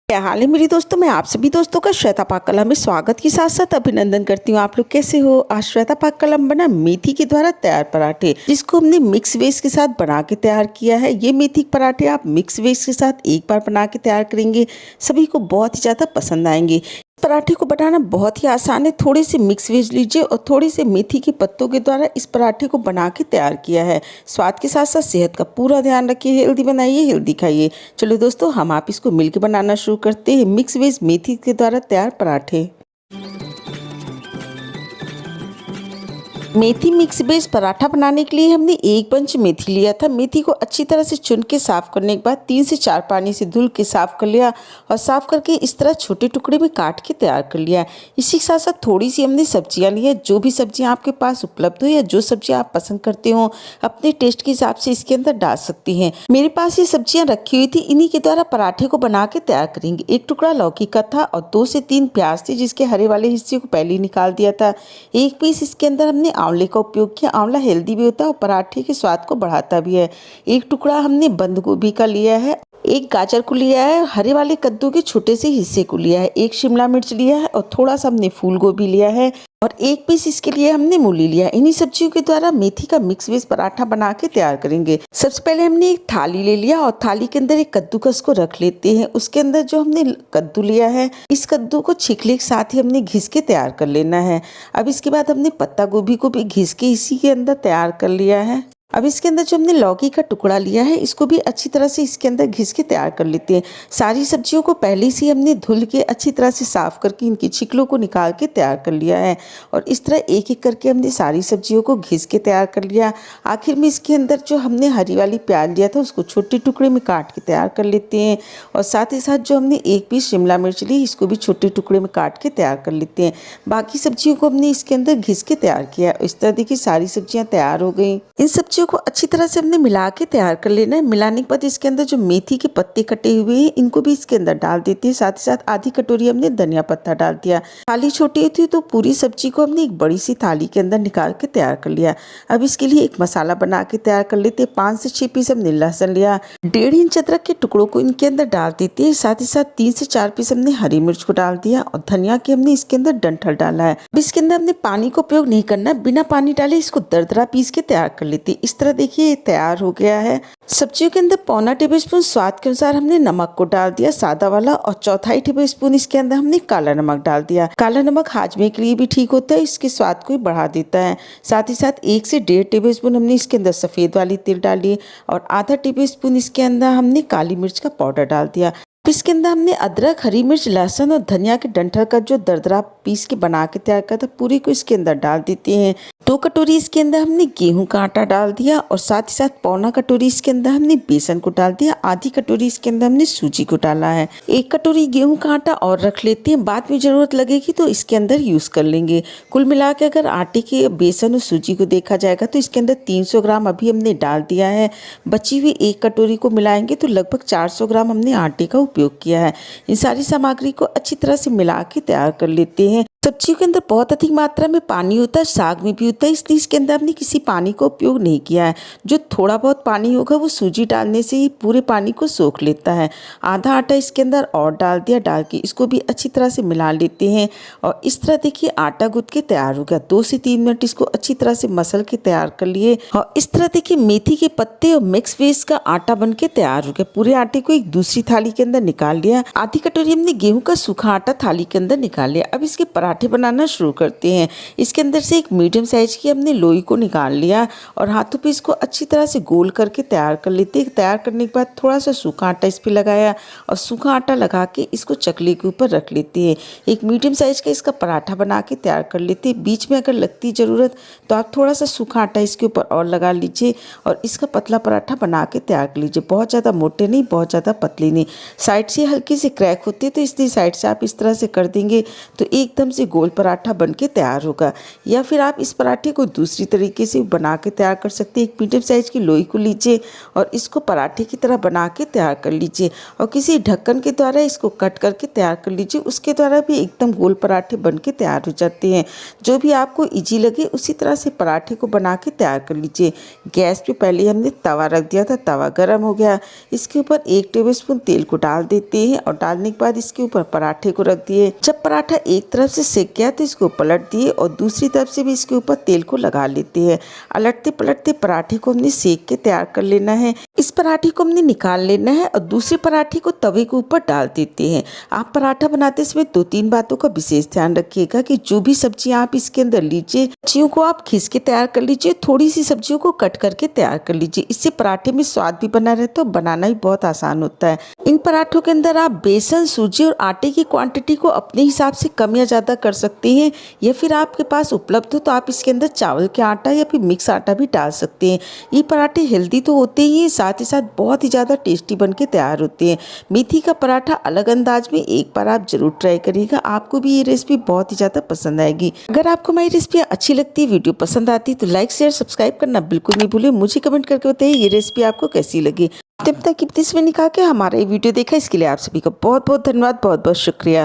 क्या हाल है मेरी दोस्तों। मैं आप सभी दोस्तों का श्वेता पाक कला में स्वागत के साथ साथ अभिनंदन करती हूँ। आप लोग कैसे हो। आज श्वेता पाक कला में बना मेथी के द्वारा तैयार पराठे, जिसको हमने मिक्स वेज के साथ बना के तैयार किया है। ये मेथी के पराठे आप मिक्स वेज के साथ एक बार बना के तैयार करेंगे, सभी को बहुत ही ज़्यादा पसंद आएंगे। पराठे को बनाना बहुत ही आसान है। थोड़े से मिक्स वेज लीजिए और थोड़े से मेथी के पत्तों के द्वारा इस पराठे को बना के तैयार किया है। स्वाद के साथ साथ सेहत का पूरा ध्यान रखिए। हेल्दी बनाइए, हेल्दी खाइए। चलो दोस्तों, हम आप इसको मिलकर बनाना शुरू करते हैं। मिक्स वेज मेथी के द्वारा तैयार पराठे। मेथी मिक्स बेस पराठा बनाने के लिए हमने एक बंच मेथी लिया था। मेथी को अच्छी तरह से चुन के साफ करने के बाद 3 से 4 पानी से धुल के साफ कर लिया और साफ करके इस तरह छोटे टुकड़े में काट के तैयार कर लिया। इसी के साथ साथ थोड़ी सी हमने सब्जियां ली है। जो भी सब्जियां आपके पास उपलब्ध हो या जो सब्जियां आप पसंद करते हो, अपने टेस्ट के हिसाब से इसके अंदर डाल सकती हैं। मेरे पास ये सब्जियां रखी हुई थी, इन्हीं के द्वारा पराठे को बना के तैयार करेंगे। एक टुकड़ा लौकी का था और 2 से 3 प्याज थे, जिसके हरे वाले हिस्से को पहले ही निकाल दिया था। एक पीस इसके अंदर हमने आंवले का उपयोग किया। आंवला हेल्दी भी होता है और पराठे के स्वाद को बढ़ाता भी है। एक टुकड़ा हमने बंद गोभी का लिया है, एक गाजर को लिया है, हरे वाले कद्दू के छोटे से हिस्से को लिया है, एक शिमला मिर्च लिया है और थोड़ा सा हमने फूल गोभी लिया है और एक पीस इसके लिए हमने मूली लिया है। इन्हीं सब्जियों के द्वारा मेथी का मिक्स वेज पराठा बना के तैयार करेंगे। सबसे पहले हमने एक थाली ले लिया और थाली के अंदर एक कद्दूकस को रख लेते हैं। उसके अंदर जो हमने कद्दू लिया है, इस कद्दू को छिकले के साथ ही हमने घिस के तैयार कर लेना है। अब इसके बाद हमने पत्ता गोभी को भी घिस के इसी के अंदर तैयार कर लिया है। अब इसके अंदर जो हमने लौकी का टुकड़ा लिया है, इसको भी अच्छी तरह से इसके अंदर घिस के तैयार कर लेते हैं। सारी सब्जियों को पहले से हमने धुल के अच्छी तरह से साफ करके इनकी छिकलों को निकाल के तैयार कर लिया है और इस तरह एक एक करके हमने सारी सब्जियों को घिस के तैयार कर लिया। आखिर में इसके अंदर जो हमने हरी वाली प्याज लिया था, उसको छोटे टुकड़े में काट के तैयार कर लेते हैं और साथ ही साथ जो हमने एक पीस शिमला मिर्च ली, इसको भी छोटे टुकड़े में काट के तैयार कर लेते हैं। बाकी सब्जियों को हमने इसके अंदर घिस के तैयार किया। इस तरह देखिए सारी सब्जियां तैयार हो गई। इन सब्जियों को अच्छी तरह से हमने मिला के तैयार कर लेना है। मिलाने के बाद इसके अंदर जो मेथी के पत्ते कटे हुए हैं, इनको भी इसके अंदर डाल देते हैं। साथ ही साथ आधी कटोरी हमने धनिया पत्ता डाल दिया। थाली छोटी थी तो पूरी सब्जी को हमने एक बड़ी सी थाली के अंदर निकाल के तैयार कर लिया। अब इसके लिए एक मसाला बना के तैयार कर लेते हैं। 5 से 6 पीस हमने लहसुन लिया, 1.5 इंच अदरक के टुकड़ों को इनके अंदर डाल देते हैं। साथ ही साथ 3 से 4 पीस हमने हरी मिर्च को डाल दिया और धनिया के हमने इसके अंदर डंठल डाला है। अब इसके अंदर हमने पानी का उपयोग नहीं करना, बिना पानी डाले इसको दरदरा पीस के तैयार कर लेते हैं। इस तरह देखिए तैयार हो गया है। सब्जियों के अंदर 1/4 टेबलस्पून स्वाद के अनुसार हमने नमक को डाल दिया, सादा वाला, और 1/4 टेबलस्पून इसके अंदर हमने काला नमक डाल दिया। काला नमक हाजमे के लिए भी ठीक होता है, इसके स्वाद को बढ़ा देता है। साथ ही साथ 1 से 1.5 टेबलस्पून हमने इसके अंदर सफेद वाली तिल डाली और आधा टेबलस्पून इसके अंदर हमने काली मिर्च का पाउडर डाल दिया। इसके अंदर हमने अदरक, हरी मिर्च, लहसुन और धनिया के डंठल का जो दरदरा पीस के बना के तैयार किया था, पूरी को इसके अंदर डाल देते हैं। 2 कटोरी इसके अंदर हमने गेहूं का आटा डाल दिया और साथ ही साथ 1/4 कटोरी इसके अंदर हमने बेसन को डाल दिया। आधी कटोरी इसके अंदर हमने सूजी को डाला है। 1 कटोरी गेहूं का आटा और रख लेते हैं, बाद में जरूरत लगेगी तो इसके अंदर यूज कर लेंगे। कुल मिला के अगर आटे के, बेसन और सूजी को देखा जाएगा तो इसके अंदर 300 ग्राम अभी हमने डाल दिया है। बची हुई 1 कटोरी को मिलाएंगे तो लगभग 400 ग्राम हमने आटे का उपयोग किया है। इन सारी सामग्री को अच्छी तरह से मिला के तैयार कर लेते हैं। सब्जियों के अंदर बहुत अधिक मात्रा में पानी होता है, साग में भी होता है, इसलिए इसके अंदर हमने किसी पानी का उपयोग नहीं किया है। जो थोड़ा बहुत पानी होगा वो सूजी डालने से ही पूरे पानी को सोख लेता है। आधा आटा इसके अंदर और डाल दिया। डाल के इसको भी अच्छी तरह से मिला लेते हैं और इस तरह देखिए आटा गूंथ के तैयार हो गया। 2 से 3 मिनट इसको अच्छी तरह से मसल के तैयार कर लिए और इस तरह देखिए मेथी के पत्ते और मिक्स वेज का आटा बन के तैयार हो गया। पूरे आटे को एक दूसरी थाली के अंदर निकाल लिया। आधी कटोरी हमने गेहूं का सूखा आटा थाली के अंदर निकाल लिया। अब इसके पराठे बनाना शुरू करते हैं। इसके अंदर से एक मीडियम साइज की हमने लोई को निकाल लिया और हाथों पे इसको अच्छी तरह से गोल करके तैयार कर लेते हैं। तैयार करने के बाद थोड़ा सा सूखा आटा इस पे लगाया और सूखा आटा लगा के इसको चकले के ऊपर रख लेते हैं। एक मीडियम साइज का इसका पराठा बना के तैयार कर लेते हैं। बीच में अगर लगती ज़रूरत तो आप थोड़ा सा सूखा आटा इसके ऊपर और लगा लीजिए और इसका पतला पराठा बना के तैयार कर लीजिए। बहुत ज़्यादा मोटे नहीं, बहुत ज़्यादा पतले नहीं। साइड से हल्की से क्रैक होती है तो इसलिए साइड से आप इस तरह से कर देंगे तो एकदम से से गोल पराठा बन के तैयार होगा। या फिर आप इस पराठे को दूसरी तरीके से बना के तैयार कर सकते हैं। एक मीडियम साइज की लोई को लीजिए और इसको पराठे की तरह बना के तैयार कर लीजिए और किसी ढक्कन के द्वारा इसको कट करके तैयार कर लीजिए। उसके द्वारा भी एकदम गोल पराठे बन के तैयार हो जाते हैं। जो भी आपको ईजी लगे उसी तरह से पराठे को बना के तैयार कर लीजिए। गैस पे पहले हमने तवा रख दिया था, तवा गर्म हो गया। इसके ऊपर 1 टेबलस्पून तेल को डाल देते हैं और डालने के बाद इसके ऊपर पराठे को रख दिए। जब पराठा एक तरफ से सेक गया तो इसको पलट दिए और दूसरी तरफ से भी इसके ऊपर तेल को लगा लेते हैं। अलटते पलटते पराठे को हमने सेक के तैयार कर लेना है। इस पराठे को हमने निकाल लेना है और दूसरे पराठे को तवे के ऊपर डाल देते हैं। आप पराठा बनाते समय 2-3 बातों का विशेष ध्यान रखिएगा कि जो भी सब्जियां आप इसके अंदर लीजिए, सब्जियों को आप खींच के तैयार कर लीजिए, थोड़ी सी सब्जियों को कट करके तैयार कर लीजिए। इससे पराठे में स्वाद भी बना रहता है और बनाना भी बहुत आसान होता है। इन पराठों के अंदर आप बेसन, सूजी और आटे की क्वांटिटी को अपने हिसाब से कम या ज़्यादा कर सकते हैं या फिर आपके पास उपलब्ध हो तो आप इसके अंदर चावल के आटा या फिर मिक्स आटा भी डाल सकते हैं। ये पराठे हेल्दी तो होते ही हैं, साथ ही साथ बहुत ही ज़्यादा टेस्टी बन के तैयार होते हैं। मेथी का पराठा अलग अंदाज में एक बार आप जरूर ट्राई करिएगा, आपको भी ये रेसिपी बहुत ही ज़्यादा पसंद आएगी। अगर आपको मेरी रेसिपी अच्छी लगती है, वीडियो पसंद आती है तो लाइक शेयर सब्सक्राइब करना बिल्कुल नहीं भूलें। मुझे कमेंट करके बताइए ये रेसिपी आपको कैसी लगी। तब तक कीमती समय निकाल के हमारा ये वीडियो देखा इसके लिए आप सभी का बहुत बहुत धन्यवाद, बहुत बहुत शुक्रिया।